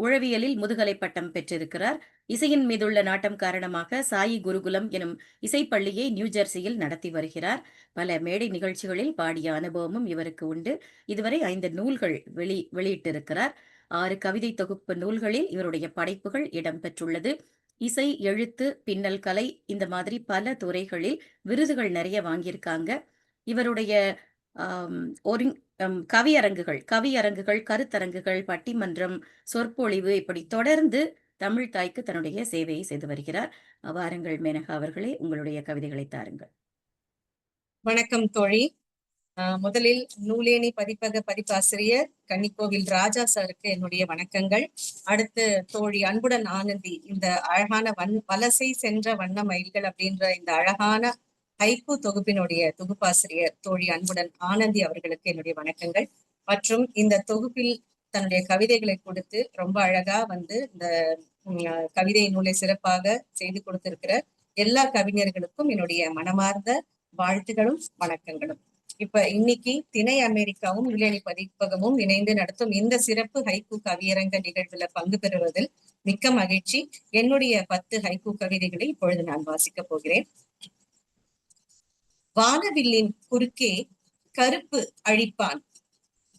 உளவியலில் முதுகலை பட்டம் பெற்றிருக்கிறார். இசையின் மீதுள்ள நாட்டம் காரணமாக சாயி குருகுலம் எனும் இசைப்பள்ளியை நியூஜெர்சியில் நடத்தி வருகிறார். பல மேடை நிகழ்ச்சிகளில் பாடிய அனுபவமும் இவருக்கு உண்டு. இதுவரை 5 நூல்கள் வெளியிட்டிருக்கிறார். 6 கவிதை தொகுப்பு நூல்களில் இவருடைய படைப்புகள் இடம்பெற்றுள்ளது. இசை, எழுத்து, பின்னல் கலை இந்த மாதிரி பல துறைகளில் விருதுகள் நிறைய வாங்கியிருக்காங்க. இவருடைய ஆம், ஒருங் கவியரங்குகள், கருத்தரங்குகள், பட்டிமன்றம், சொற்பொழிவு இப்படி தொடர்ந்து தமிழ் தாய்க்கு தன்னுடைய சேவையை செய்து வருகிறார். வாருங்கள் மேனகா அவர்களே, உங்களுடைய கவிதைகளை தாருங்கள். வணக்கம் தோழி. முதலில் நூலேணி பதிப்பக பதிப்பாசிரியர் கன்னிக்கோவில் ராஜா சாருக்கு என்னுடைய வணக்கங்கள். அடுத்து தோழி அன்புடன் ஆனந்தி, இந்த அழகான வலசை சென்ற வண்ண மயில்கள் அப்படின்ற இந்த அழகான ஹைக்கூ தொகுப்பினுடைய தொகுப்பாசிரியர் தோழி அன்புடன் ஆனந்தி அவர்களுக்கு என்னுடைய வணக்கங்கள். மற்றும் இந்த தொகுப்பில் தன்னுடைய கவிதைகளை கொடுத்து ரொம்ப அழகா இந்த கவிதை நூலை சிறப்பாக செய்து கொடுத்திருக்கிற எல்லா கவிஞர்களுக்கும் என்னுடைய மனமார்ந்த வாழ்த்துகளும் வணக்கங்களும். இப்ப இன்னைக்கு திணை அமெரிக்காவும் நூலேணி பதிப்பகமும் இணைந்து நடத்தும் இந்த சிறப்பு ஹைக்கூ கவியரங்க நிகழ்வுல பங்கு பெறுவதில் மிக்க மகிழ்ச்சி. என்னுடைய 10 ஹைக்கூ கவிதைகளை இப்பொழுது நான் வாசிக்க போகிறேன். வானவில்லின் குறுக்கே கருப்பு அழிப்பான்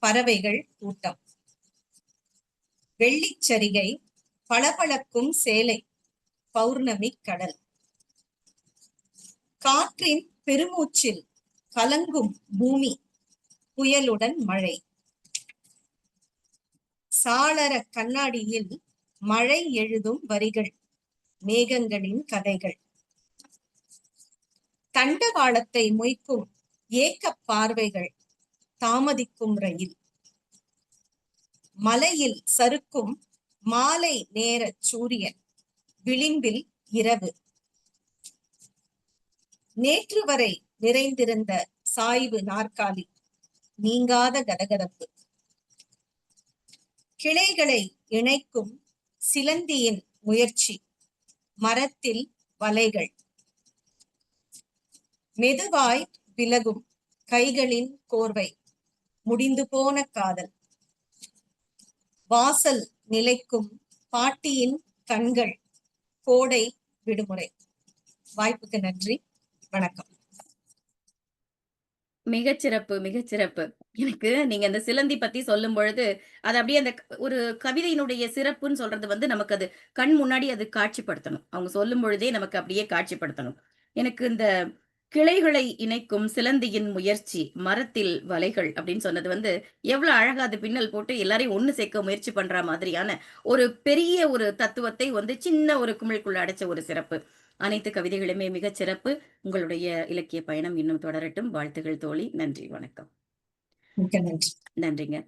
பறவைகள் கூட்டம். வெள்ளிச்சரிகை பளபளக்கும் சேலை பௌர்ணமி கடல். காற்றின் பெருமூச்சில் கலங்கும் பூமி புயலுடன் மழை. சாளர கண்ணாடியில் மழை எழுதும் வரிகள் மேகங்களின் கதைகள். தண்டவாளத்தை மொய்க்கும் ஏக்க பார்வைகள் தாமதிக்கும் ரயில். மலையில் சறுக்கும் மாலை நேர சூரியன் விளிம்பில் இரவு. நேற்று வரை நிறைந்திருந்த சாய்வு நாற்காலி நீங்காத கதகதப்பு. கிளைகளை இணைக்கும் சிலந்தியின் முயற்சி மரத்தில் வலைகள். மெதுவாய் விலகும் கைகளின் கோர்வை முடிந்து போன காதல். வாசல் நிலைக்கும் பாட்டியின் கண்கள் கோடை விடுமுறை. வாய்ப்புக்கு நன்றி, வணக்கம். மிகச்சிறப்பு, மிகச்சிறப்பு. எனக்கு நீங்க அந்த சிலந்தி பத்தி சொல்லும் பொழுது, அது அப்படியே அந்த ஒரு கவிதையினுடைய சிறப்புன்னு சொல்றது நமக்கு அது கண் முன்னாடி அது காட்சிப்படுத்தணும். அவங்க சொல்லும் பொழுதே நமக்கு அப்படியே காட்சிப்படுத்தணும். எனக்கு இந்த கிளைகளை இணைக்கும் சிலந்தியின் முயற்சி, மரத்தில் வலைகள் அப்படின்னு சொன்னது எவ்வளவு அழகா அது பின்னல் போட்டு எல்லாரையும் ஒண்ணு சேர்க்க முயற்சி பண்ற மாதிரியான ஒரு பெரிய ஒரு தத்துவத்தை சின்ன ஒரு குமிழ்க்குள்ள அடைச்ச ஒரு சிறப்பு. அனைத்து கவிதைகளுமே மிகச் சிறப்பு. உங்களுடைய இலக்கிய பயணம் இன்னும் தொடரட்டும். வாழ்த்துகள் தோழி. நன்றி, வணக்கம். மிக்க நன்றி. நன்றிங்க.